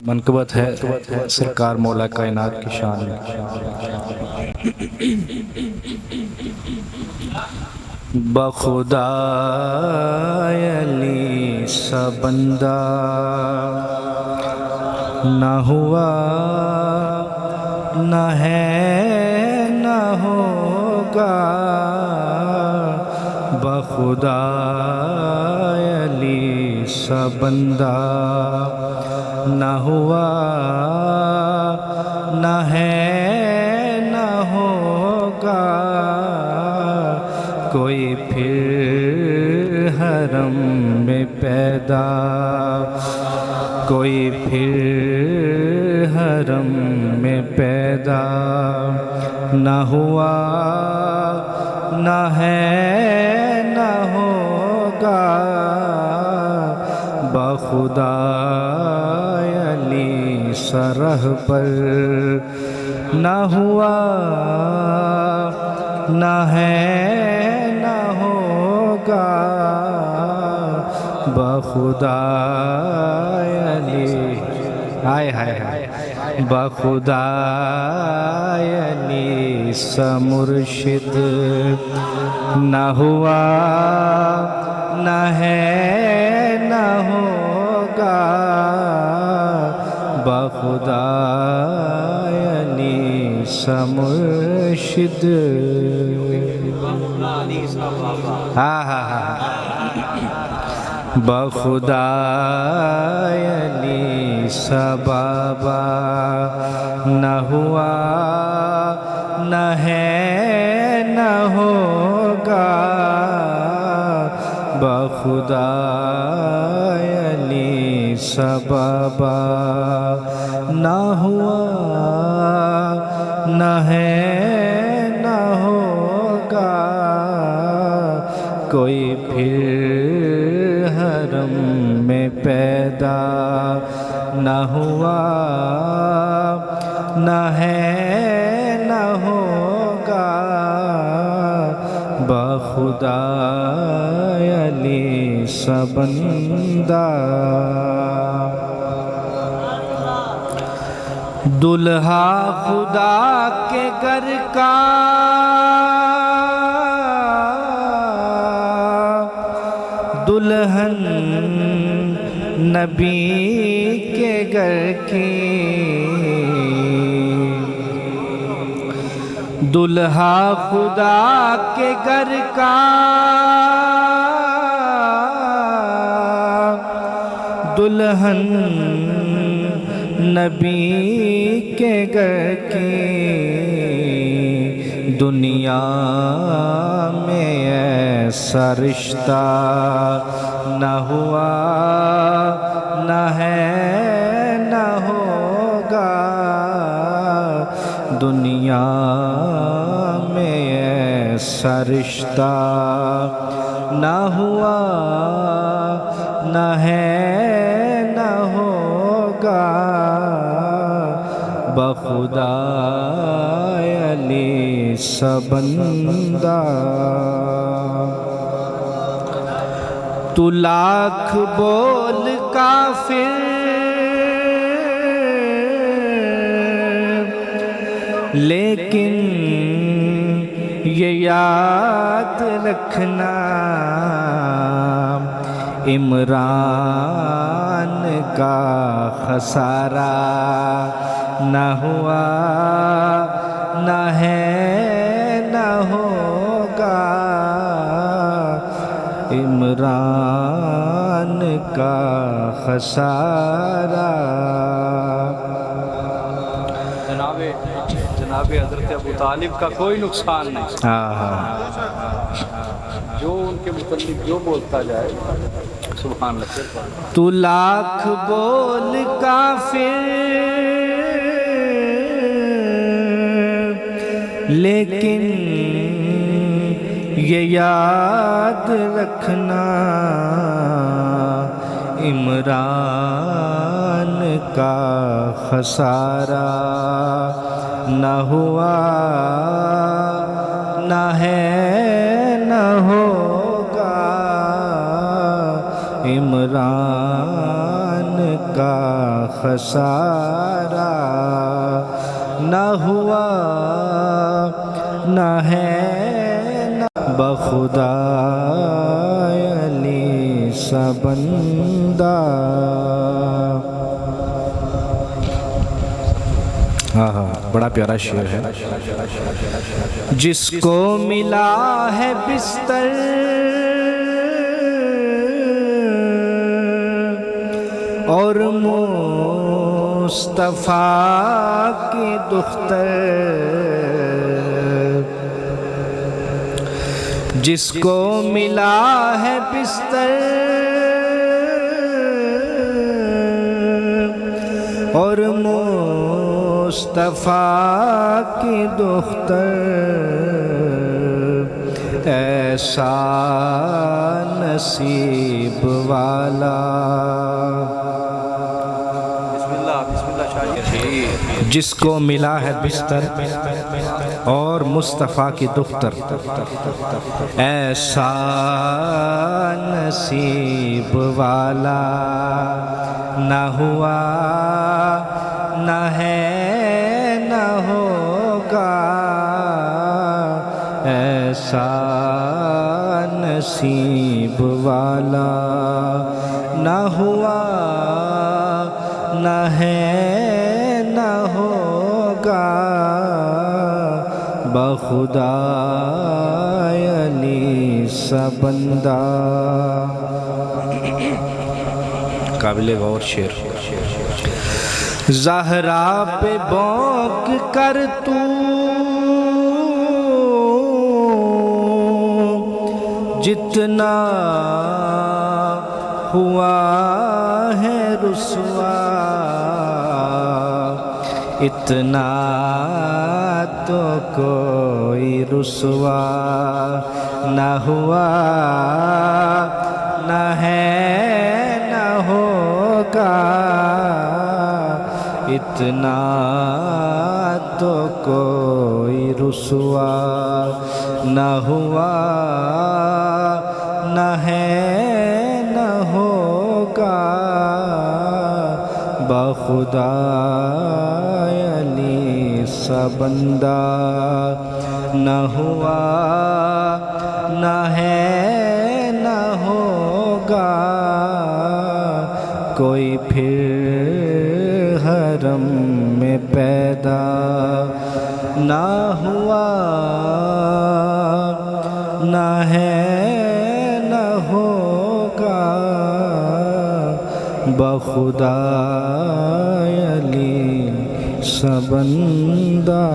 منقبت ہے سرکار مولا کائنات کی شان میں۔ بخدا علی سا بندہ نہ ہوا، نہ ہے نہ ہوگا، بخدا علی سا بندہ نہ ہوا، نہ ہے نہ ہوگا، کوئی پھر حرم میں پیدا، کوئی پھر حرم میں پیدا نہ ہوا، نہ ہے نہ ہوگا، بخدا علی سرح پر نہ ہوا، نہ ہے نہ ہوگا، بخدا علی ہائے ہائے ہائے، بخدا علی سا مرشد نہ ہوا، نہ ہے نہ ہوگا، بخدا علی سا مرشد۔ ہاں ہاں ہاں، بخدا علی سا بابا نہ ہوا، نہ ہے نہ ہوگا، بخدا علی سا بابا نہ ہوا، نہ ہے نہ ہوگا، کوئی پھر حرم میں پیدا نہ ہوا، نہ ہے نہ ہوگا، بخدا علی سا بندہ۔ دلہا خدا کے گھر کا دلہن نبی کے گھر کی، دلہا خدا کے گھر کا دلہن نبی کے گھر کی، دنیا میں ایسا رشتہ نہ ہوا، نہ ہے نہ ہوگا، دنیا میں ایسا رشتہ نہ ہوا، نہ ہے نہ ہوگا، بخدا علی سا بندہ۔ تو لاکھ بول کافر لیکن یہ یاد رکھنا، عمران کا خسارہ نہ ہوا، نہ ہے نہ ہوگا، عمران کا خسارہ۔ جناب حضرت ابو طالب کا کوئی نقصان نہیں، جو ان کے متعلق جو بولتا جائے سبحان اللہ۔ تو لاکھ بول کافر لیکن یہ یاد رکھنا، عمران کا خسارہ نہ ہوا، نہ ہے نہ ہوگا، عمران کا خسارہ نہ ہوا نہ ہے نہ بخدا علی سا بندہ. بڑا پیارا شعر ہے. جس کو ملا ہے بستر اور مصطفیٰ کی دختر، جس کو ملا ہے بستر اور مصطفیٰ کی دختر، ایسا نصیب والا. جس کو ملا ہے بستر اور مصطفیٰ کی دختر، ایسا نصیب والا نہ ہوا نہ ہے نہ ہوگا. ایسا نصیب والا نہ ہوا نہ ہے نہ ہوگا. بخدا علی سا بندہ. قابل غور شعر. زہرا پہ بونک کر تو جتنا ہوا ہے رسوا، اتنا تو کوئی رسوا نہ ہوا نہ ہے نہ ہوگا. اتنا تو کوئی رسوا نہ ہوا نہ ہے نہ ہوگا. بخدا علی سا بندہ نہ ہوا نہ ہے نہ ہوگا. کوئی پھر حرم میں پیدا نہ ہوا نہ ہے نہ ہوگا. بخدا علی سا بندہ.